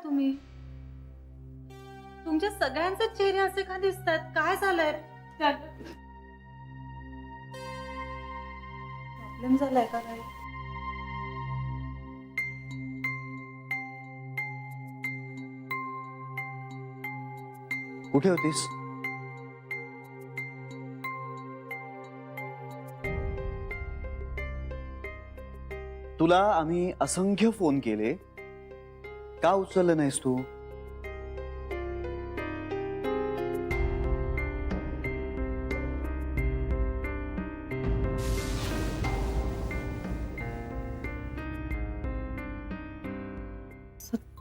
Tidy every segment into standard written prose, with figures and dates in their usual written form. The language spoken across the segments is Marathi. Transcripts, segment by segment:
तुम्ही? तुमच्या सगळ्यांचे चेहरे असे का दिसतात? काय झालंय? प्रॉब्लेम झालाय का काही? कुठे होतीस? तुला आम्ही असंख्य फोन केले, का उचललं नाहीस तू?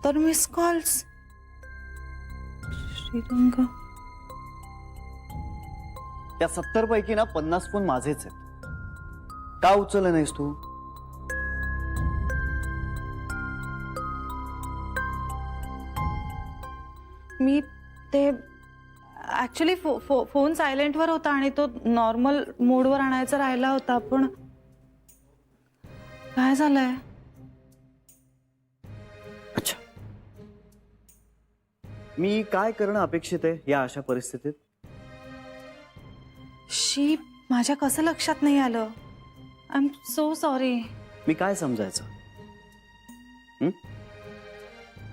तर मिस कॉल्स. श्रीरंग, त्या 70 पैकी ना 50 फोन माझेच आहेत. का उचललं नाहीस तू? मी ते ऍक्च्युली फोन सायलेंट वर होता आणि तो नॉर्मल मोडवर आणायचा राहिला होता. पण काय झालंय? अच्छा, मी काय करणं अपेक्षित आहे या अशा परिस्थितीत? शी, माझ्या कसं लक्षात नाही आलं? I am so sorry. मी काय समजायचं?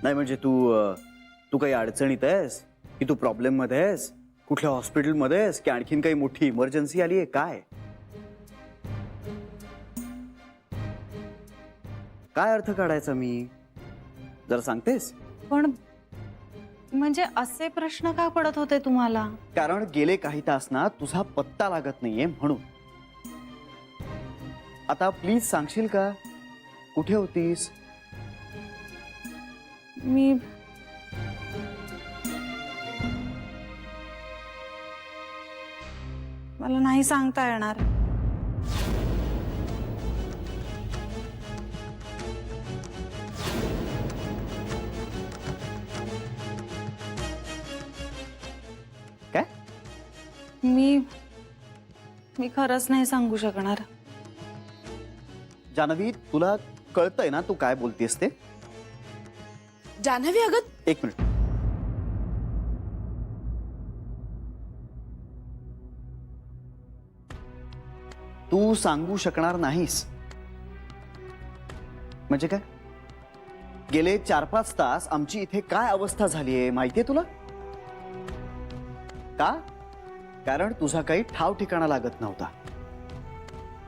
नाही म्हणजे तू काही अडचणीत आहेस की तू प्रॉब्लेम मध्ये आहेस? कुठल्या हॉस्पिटलमध्ये आहेस की आणखीन काही मोठी इमर्जन्सी आली आहे काय? काय अर्थ काढायचा मी? जरा सांगतेस? पण म्हणजे असे प्रश्न का पडत होते तुम्हाला? कारण गेले काही तास ना तुझा पत्ता लागत नाहीये म्हणून. आता प्लीज सांगशील का कुठे होतीस? मी मला नाही सांगता येणार. काय? मी खरंच नाही सांगू शकणार. जानवी, तुला कळतंय ना तू काय बोलतेस ते? जान्हवी, अगं एक मिनिट. तू सांगू शकणार नाहीस म्हणजे काय? गेले 4-5 तास आमची इथे काय अवस्था झालीये माहितीये तुला? का? कारण तुझा काही ठाव ठिकाणा लागत नव्हता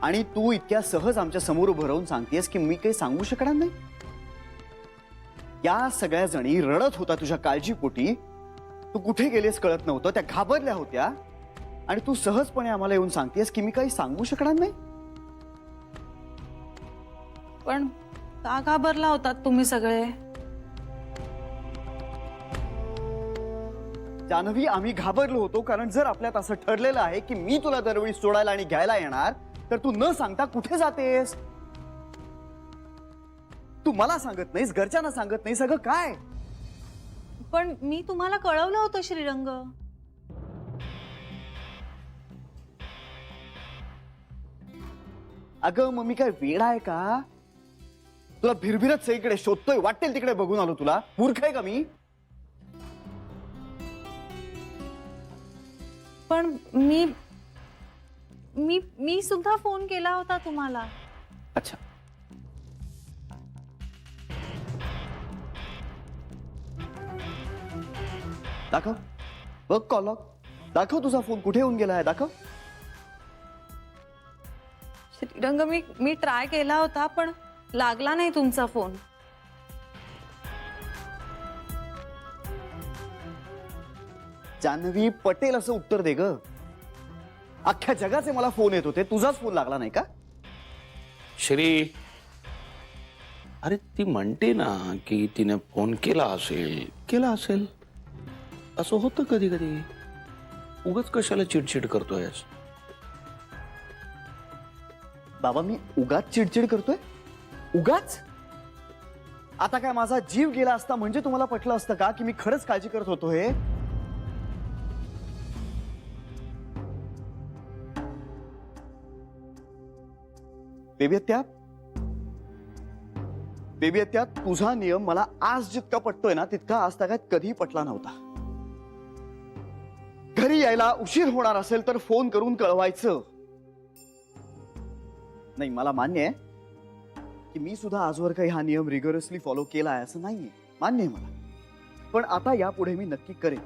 आणि तू इतक्या सहज आमच्या समोर उभं राहून सांगतेस की मी काही सांगू शकणार नाही. या सगळ्या जणी रडत होता तुझ्या काळजीपोटी. तू कुठे गेलेस कळत नव्हतं, त्या घाबरल्या होत्या आणि तू सहजपणे आम्हाला येऊन सांगतेस की मी काही सांगू शकणार नाही. पण का घाबरला होतात तुम्ही सगळे? जानवी, आम्ही घाबरलो होतो कारण जर आपल्यात असं ठरलेलं आहे की मी तुला दरवेळी सोडायला आणि घ्यायला येणार तर तू न सांगता कुठे जातेस? तू मला सांगत नाहीस, घरच्यांना सांगत नाहीस, सगळं काय? पण मी तुम्हाला कळवलं होतं श्रीरंग. अगं मग मी काय वेडा आहे का? तुला भिरभिरत सगळीकडे शोधतोय, वाटेल तिकडे बघून आलो तुला. मूर्ख आहे का मी? पण मी सुद्धा फोन केला होता तुम्हाला. अच्छा, दाखव. बघ कॉल लॉग दाखव. तुझा फोन कुठे येऊन गेला आहे दाखव. श्रीरंग, मी ट्राय केला होता पण लागला नाही तुमचा फोन. जानवी, पटेल असं उत्तर दे ग. अख्ख्या जगाचे मला फोन येत होते, तुझाच फोन लागला नाही का? श्री, अरे ती म्हणते ना की तिने फोन केला असेल. असं होतं कधी कधी. उगाच कशाला चिडचिड करतोयस? बाबा, मी उगाच चिडचिड करतोय? उगाच? आता काय माझा जीव गेला असता म्हणजे तुम्हाला पटलं असतं का की मी खरंच काळजी करत होतो हे? बेबी, त्या बेबी त्यात तुझा नियम मला आज जितका पटतोय ना तितका आज तागात कधी पटला नव्हता. घरी यायला उशीर होणार असेल तर फोन करून कळवायचं. नाही, मला मान्य आहे की मी सुद्धा आजवर काही हा नियम रिगरसली फॉलो केला आहे असं नाहीये, मान्य आहे मला. पण आता यापुढे मी नक्की करेन.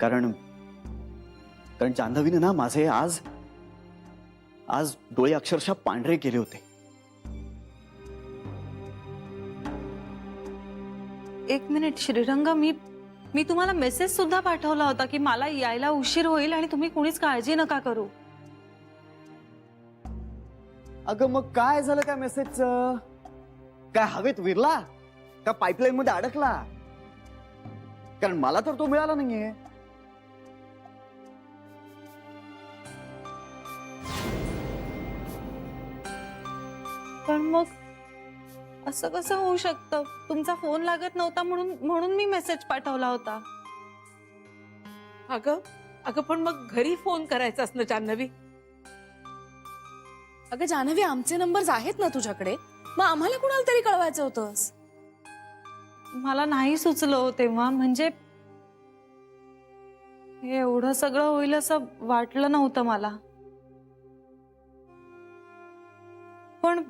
कारण जान्हवीने ना माझे आज डोळे अक्षरशः पांढरे केले होते. एक मिनिट श्रीरंग, मी तुम्हाला मेसेज सुद्धा पाठवला होता की मला यायला उशीर होईल आणि तुम्ही कुणीच काळजी नका करू. अगं मग काय झालं त्या मेसेजचं? काय हवेत विरला का पाईपलाईन मध्ये अडकला? कारण मला तर तो मिळाला नाहीये. पण मग असं कसं होऊ शकतं? तुमचा फोन लागत नव्हता म्हणून मी मेसेज पाठवला होता. अगं पण मग घरी फोन करायचास ना जान्हवी. अगं जान्हवी, आमचे नंबर्स आहेत ना तुझ्याकडे, मग आम्हाला कुणाला तरी कळवायचं होतंस. मला नाही सुचलं हो तेव्हा. म्हणजे हे एवढं सगळं होईल असं वाटलं नव्हतं मला. पण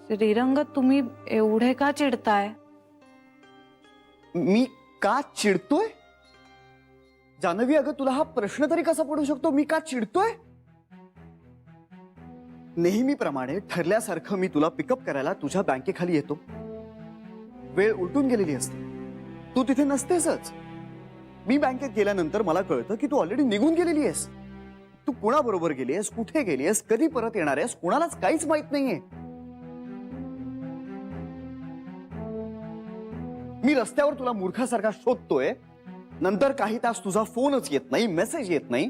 श्रीरंग, तुम्ही एवढे का चिडताय? मी का चिडतोय? जान्हवी, अगं तुला हा प्रश्न तरी कसा पडू शकतो? मी का चिडतोय? नेहमीप्रमाणे ठरल्यासारखं मी तुला पिकअप करायला तुझ्या बँकेखाली येतो. वेळ उलटून गेलेली असते, तू तिथे नसतेसच. मी बँकेत गेल्यानंतर मला कळतं की तू ऑलरेडी निघून गेलेली आहेस. तू कुणाबरोबर गेलीस, कुठे गेलीस, कधी परत येणार आहेस, कुणालाच काहीच माहित नाहीये. मी रस्त्यावर तुला मूर्खासारखा शोधतोय. नंतर काही तास तुझा फोनच येत नाही, मेसेज येत नाही.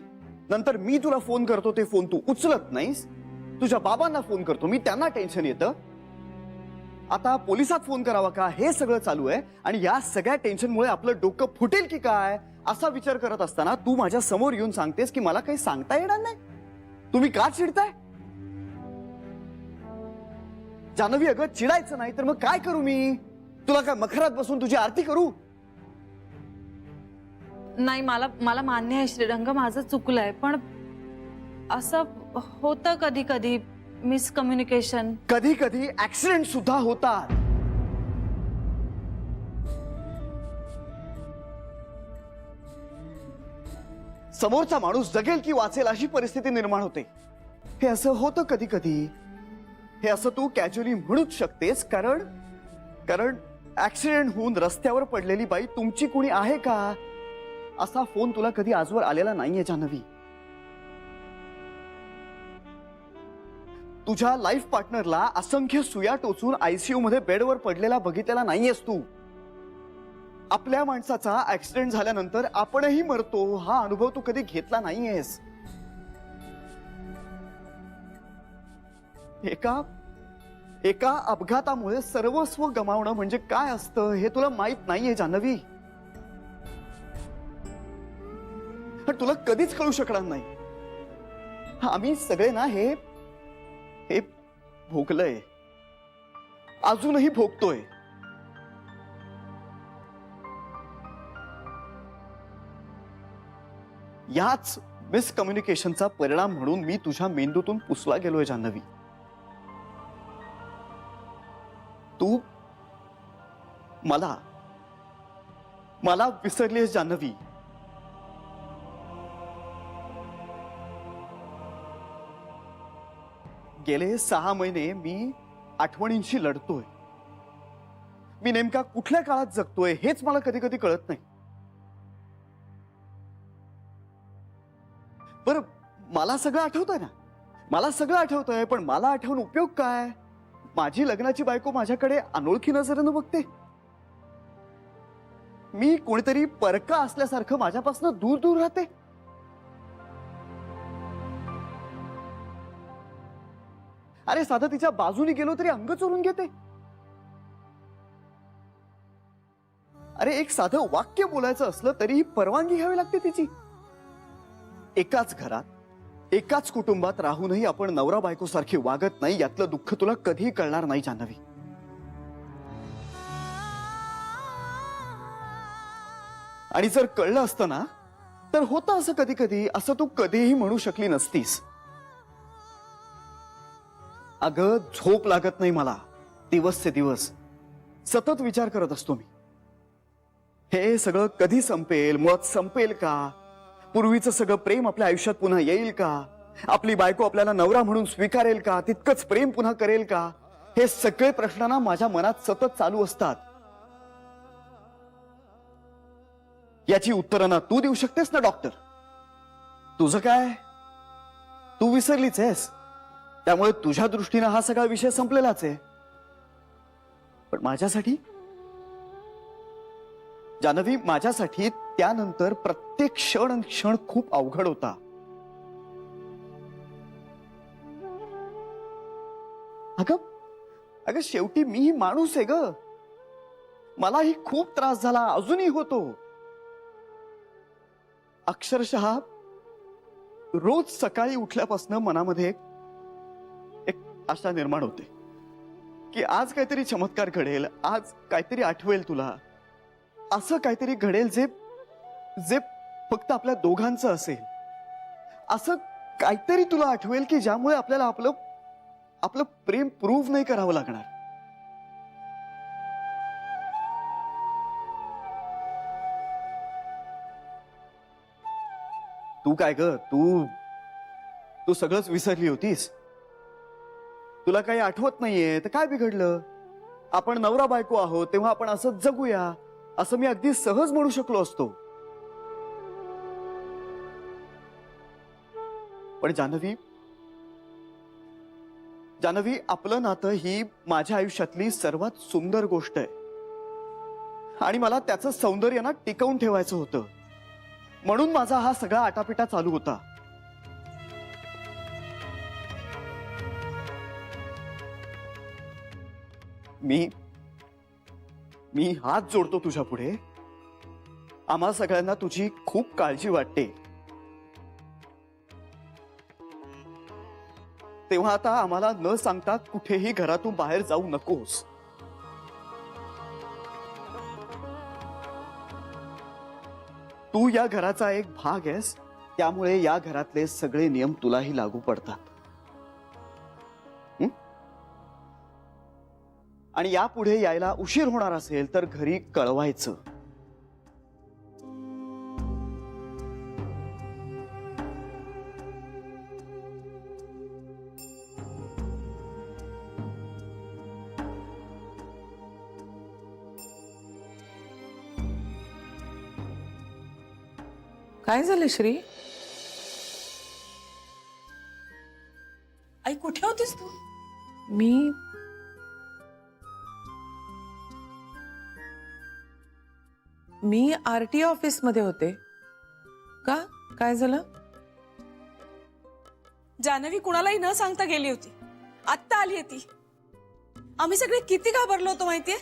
नंतर मी तुला फोन करतो, ते फोन तू उचलत नाहीस. तुझ्या बाबांना फोन करतो मी, त्यांना टेन्शन येतं. आता पोलिसात फोन करावा का हे सगळं चालू आहे. आणि या सगळ्या टेन्शनमुळे आपलं डोकं फुटेल की काय असा विचार करत असताना तू माझ्या समोर येऊन सांगतेस की मला काही सांगता येणार नाही. तुम्ही का चिडताय? जान्हवी, अगं चिडायचं नाही तर मग काय करू मी? तुला काय मखरात बसून तुझी आरती करू? नाही, मला मान्य आहे श्रीरंग, माझं चुकलंय. पण असं होतं कधी कधी मिसकम्युनिकेशन. कधी कधी ऍक्सिडेंट सुद्धा होतात. समोरचा माणूस जगेल की वाचेल अशी परिस्थिती निर्माण होते. हे असं होतं कधी कधी. हे असं तू कॅज्युअली म्हणूच शकतेस. कारण ऍक्सिडेंट होऊन रस्त्यावर पडलेली बाई तुमची कुणी आहे का असा फोन तुला कधी आजवर आलेला नाहीये जान्हवी. तुझ्या लाईफ पार्टनरला असंख्य सुया टोचून आयसीयू मध्ये बेडवर पडलेला बघितलेला नाहीयेस तू. आपल्या माणसाचा ऍक्सिडेंट झाल्यानंतर आपणही मरतो हा अनुभव तू कधी घेतला नाहीयेस. एका अपघातामुळे सर्वस्व गमावणं म्हणजे काय असतं हे तुला माहित नाहीये जान्हवी. तुला कधीच कळू शकणार नाही. आम्ही सगळे ना हे भोगलंय, अजूनही भोगतोय. याच मिसकम्युनिकेशनचा परिणाम म्हणून मी तुझ्या मेंदूतून पुसला गेलोय जान्हवी. तू मला विसरलीस जान्हवी. गेले 6 महिने मी आठवणींशी लढतोय. मी नेमका कुठल्या काळात जगतोय हेच मला कधी कधी कळत नाही. बरं, मला सगळं आठवतंय ना, मला सगळं आठवतंय. पण मला आठवून उपयोग काय? माझी लग्नाची बायको माझ्याकडे अनोळखी नजरेनं बघते. मी कोणीतरी परका असल्यासारखं माझ्यापासून दूर दूर राहते. अरे साधं तिच्या बाजूने गेलो तरी अंग चोरून घेते. अरे एक साधं वाक्य बोलायचं असलं तरीही परवानगी घ्यावी लागते तिची. एकाच घरात एकाच कुटुंबात राहूनही आपण नवरा बायको सारखी वागत नाही यातलं दुःख तुला कधी कळणार नाही जान्हवी. आणि जर कळलं असतं ना तर होतं असं कधी कधी, असं तू कधीही म्हणू शकली नसतीस. अगं झोप लागत नाही मला दिवसचे दिवस, सतत विचार करत असतो मी. हे सगळं कधी संपेल, मुळात संपेल का? पूर्वीचं सगळं प्रेम आपल्या आयुष्यात पुन्हा येईल का? आपली बायको आपल्याला नवरा म्हणून स्वीकारेल का? तितकंच प्रेम पुन्हा करेल का? हे सगळे प्रश्न ना माझ्या मनात सतत चालू असतात. याची उत्तरं ना तू देऊ शकतेस ना डॉक्टर. तुझं काय, तू विसरलीच आहेस, त्यामुळे तुझ्या दृष्टीनं हा सगळा विषय संपलेलाच आहे. पण माझ्यासाठी जान्हवी, माझ्यासाठी त्यानंतर प्रत्येक क्षण आणि क्षण खूप अवघड होता. अगं अगं शेवटी मीही माणूस आहे ग. मलाही खूप त्रास झाला, अजूनही होतो. अक्षरशः रोज सकाळी उठल्यापासून मनामध्ये एक आशा निर्माण होते की आज काहीतरी चमत्कार घडेल, आज काहीतरी आठवेल तुला, असं काहीतरी घडेल जे जे फक्त आपल्या दोघांचं असेल. असं काहीतरी तुला आठवेल की ज्यामुळे आपल्याला आपलं आपलं प्रेम प्रूव्ह नाही करावं लागणार. तू काय ग, तू सगळंच विसरली होतीस. तुला काही आठवत नाहीये तर काय बिघडलं? आपण नवरा बायको आहोत तेव्हा आपण असंच जगूया, असं मी अगदी सहज म्हणू शकलो असतो. पण जान्हवी, आपलं नातं ही माझ्या आयुष्यातली सर्वात सुंदर गोष्ट आहे आणि मला त्याचं सौंदर्य ना टिकवून ठेवायचं होतं. म्हणून माझा हा सगळा आटापिटा चालू होता. मी हात जोडतो तुझ्या पुढे. आम्हा सगळ्यांना तुझी खूप काळजी वाटते. तेव्हा आता आम्हाला न सांगता कुठेही घरातून बाहेर जाऊ नकोस. तू या घराचा एक भाग आहेस, त्यामुळे या घरातले सगळे नियम तुलाही लागू पडतात. आणि यापुढे यायला उशीर होणार असेल तर घरी कळवायचं. काय झालं श्री? आई कुठे होतीस तू? मी आरटीओ ऑफिस मध्ये होते. का, काय झालं? जान्हवी कुणालाही न सांगता गेली होती, आत्ता आली ती. आम्ही सगळे किती घाबरलो होतो माहितीये.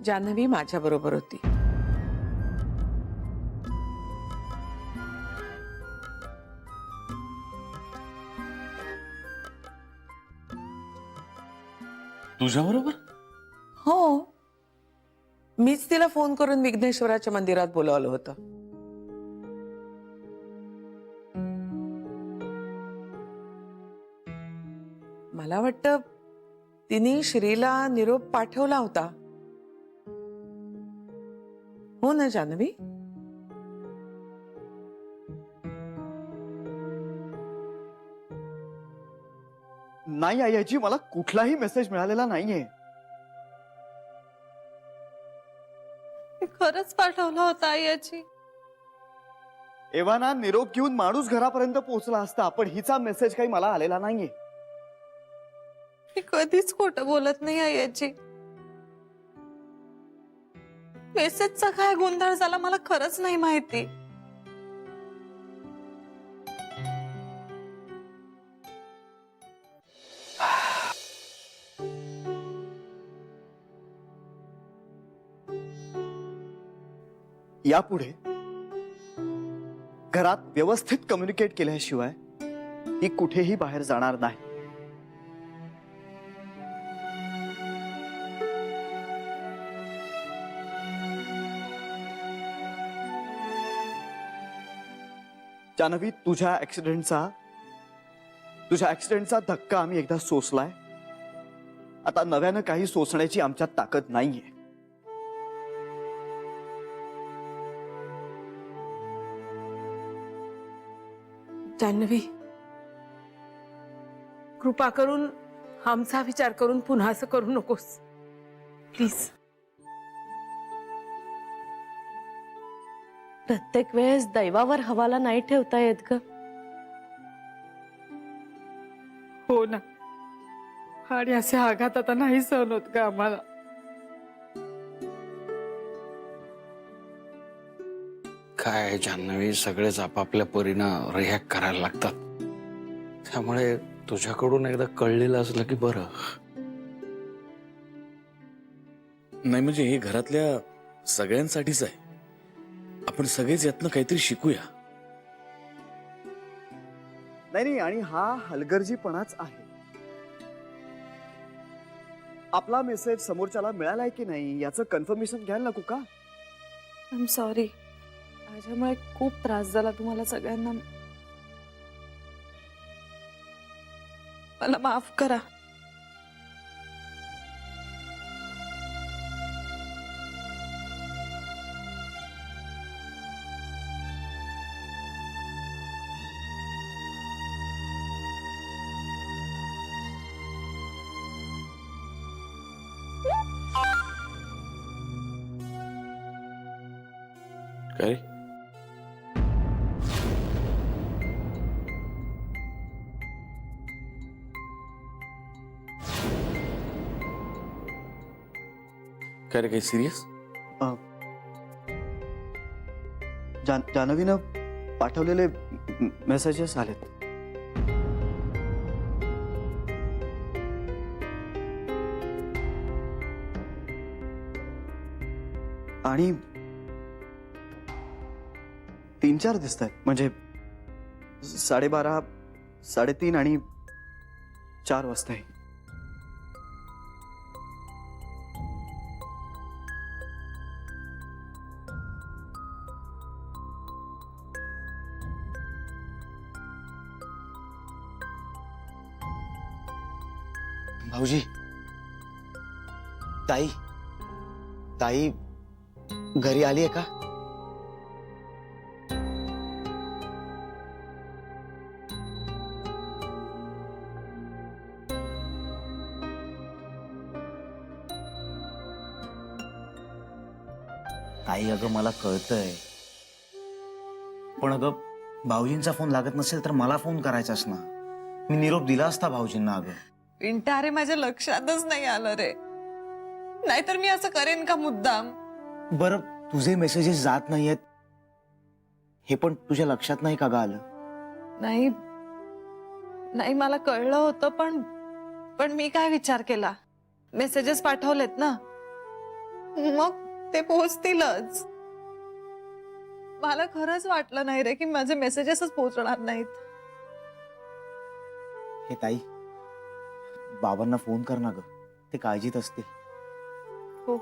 जान्हवी माझ्या बरोबर होती. तुझ्या बरोबर? हो, मीच तिला फोन करून विघ्नेश्वराच्या मंदिरात बोलावलं होतं. मला वाटतं तिने श्रीला निरोप पाठवला होता. हो ना जान्हवी? नाही आयाजी, मला कुठलाही मेसेज मिळालेला नाहीये. खरंच पाठवला होता आयाची. एव्हाना निरोप घेऊन माणूस घरापर्यंत पोहोचला असता, पण हिचा मेसेज काही मला आलेला नाहीये. मी कधीच खोटं बोलत नाही आयाची. मेसेजचा काय गोंधळ झाला मला खरंच नाही माहिती. यापुढे घरात व्यवस्थित कम्युनिकेट केल्याशिवाय ती कुठेही बाहेर जाणार नाही. जान्हवी, तुझ्या ऍक्सिडेंटचा धक्का आम्ही एकदा सोसलाय. आता नव्यानं काही सोसण्याची आमच्यात ताकद नाहीये. जान्हवी, कृपा करून आमचा विचार करून पुन्हा असं करू नकोस प्लीज. प्रत्येक वेळेस दैवावर हवाला नाही ठेवता येत ग. हो ना, आणि असे आघात आता नाही सहन होत का आम्हाला. काय जान्हवी, सगळेच आपापल्या परीनं रिॲक्ट करायला लागतात. त्यामुळे तुझ्याकडून एकदा कळलेलं असलं की बरं. नाही म्हणजे हे घरातल्या सगळ्यांसाठीच आहे. आपण सगळेच यातनं काहीतरी शिकूया. नाही, आणि हा हलगर्जीपणाच आहे. आपला मेसेज समोरच्याला मिळालाय की नाही याचं कन्फर्मेशन घ्यायला नको का? आय एम सॉरी, माझ्यामुळे खूप त्रास झाला तुम्हाला सगळ्यांना. मला माफ करा. काय काय रे, काही सिरियस? जान्हवीनं पाठवलेले मेसेजेस आलेत. आणि 3-4 दिसत आहेत. म्हणजे 12:30, 3:30 आणि 4 वाजताही. भाऊजी, ताई ताई घरी आली आहे का? ताई, अगं मला कळतंय, पण अगं भाऊजींचा फोन लागत नसेल तर मला फोन करायचास ना. मी निरोप दिला असता भाऊजींना. अगं पिंट्या, अरे माझ्या लक्षातच नाही आलं रे. नाहीतर मी असं करेन का मुद्दाम? बरं, तुझे मेसेजेस जात नाहीयेत हे पण तुझ्या लक्षात नाही का ग आलं? नाही नाही, मला कळलं होतं, पण मी काय विचार केला, मेसेजेस पाठवलेत ना, मग ते पोहोचतीलच. मला खरंच वाटलं नाही रे की माझे मेसेजेसच पोहोचणार नाहीत. हे ताई, बाबांना फोन कर ना ग, ते काळजीत असतील. हो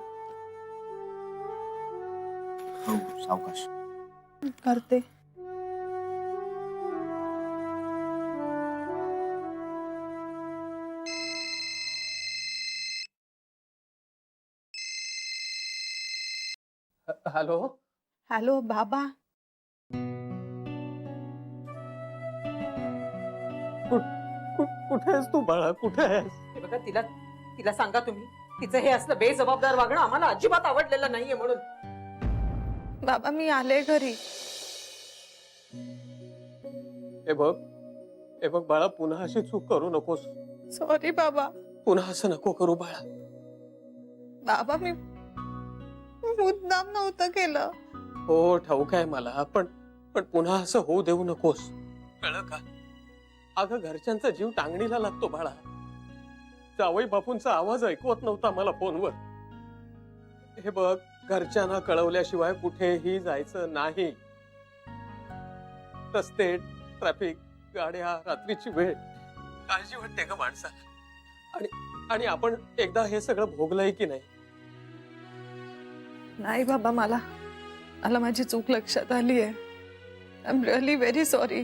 हो, सावकाश. करते. हॅलो हॅलो बाबा. कुठे आहेस तू बाळा, कुठे आहेस? हे बघा, तिला सांगा तुम्ही, तिचं हे असलं बेजबाबदार वागणं आम्हाला अजिबात आवडलेलं नाहीये म्हणून. बाबा मी आले घरी. हे बघ बाळा, पुन्हा अशी चूक करू नकोस. सॉरी बाबा. पुन्हा असं नको करू बाळा. बाबा मी मुद्दाम नव्हतं केलं. हो, ठाऊक आहे मला, पण पुन्हा असं होऊ देऊ नकोस, कळलं का? अगं घरच्यांचा जीव टांगणीला लागतो बाळा. जावई बापूंचा आवाज ऐकवत नव्हता मला फोनवर. हे बघ, घरच्यांना कळवल्याशिवाय कुठेही जायचं नाही. रस्ते, ट्रॅफिक, गाड्या, रात्रीची वेळ, काळजी वाटते का माणसाला? आणि आपण एकदा हे सगळं भोगलंय की नाही? नाही बाबा, मला मला माझी चूक लक्षात आली आहे. I am really very sorry.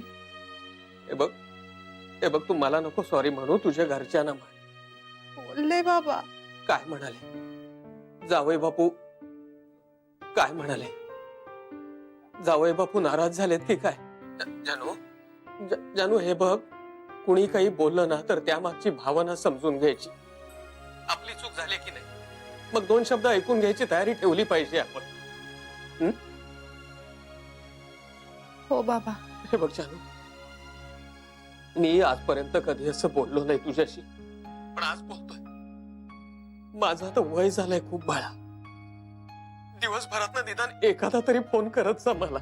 हे बघ तू मला नको सॉरी म्हणू, तुझ्या घरच्यांना म्हण. बोलले बाबा. काय म्हणाले जावई बापू? काय म्हणाले जावई बापू? नाराज झालेत की काय? जानू हे बघ, कुणी काही बोललं ना तर त्यामागची भावना समजून घ्यायची. आपली चूक झाली की नाही, मग 2 शब्द ऐकून घ्यायची तयारी ठेवली पाहिजे आपण. हो बाबा. हे बघ जानू, मी आजपर्यंत कधी असं बोललो नाही तुझ्याशी, पण आज बोलतोय. माझं आता वय झालंय खूप बाळा. दिवसभरात निदान एखादा तरी फोन करत जा मला.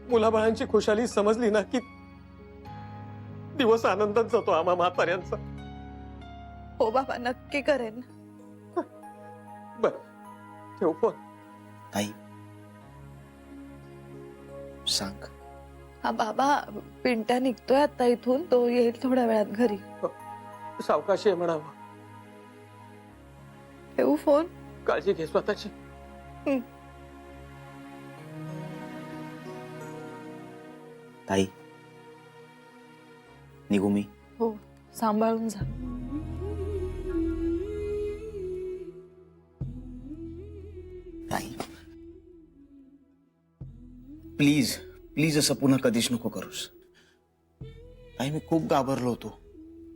मुलाबाळांची खुशाली समजली ना की दिवस आनंदात जातो आम्हा म्हाताऱ्यांचा. हो बाबा, नक्की करेन. बर, ठेव फोन. ताई सांग. हा बाबा, पिंट्या निघतोय आता इथून. तो येईल थोड्या वेळात घरी. सावकाशी आहे म्हणावं. ठेवू फोन? काळजी घे स्वतःची. ताई निघू मी? हो, सांभाळून जा. ताई प्लीज प्लीज असं पुन्हा कधीच नको करूस. ताई मी खूप घाबरलो होतो.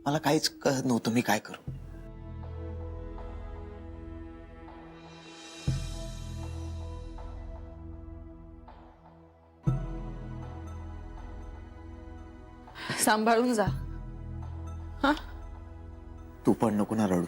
मला काहीच कळत नव्हतं मी काय करू. सांभाळून जा. हा, तू पण नको ना रडू.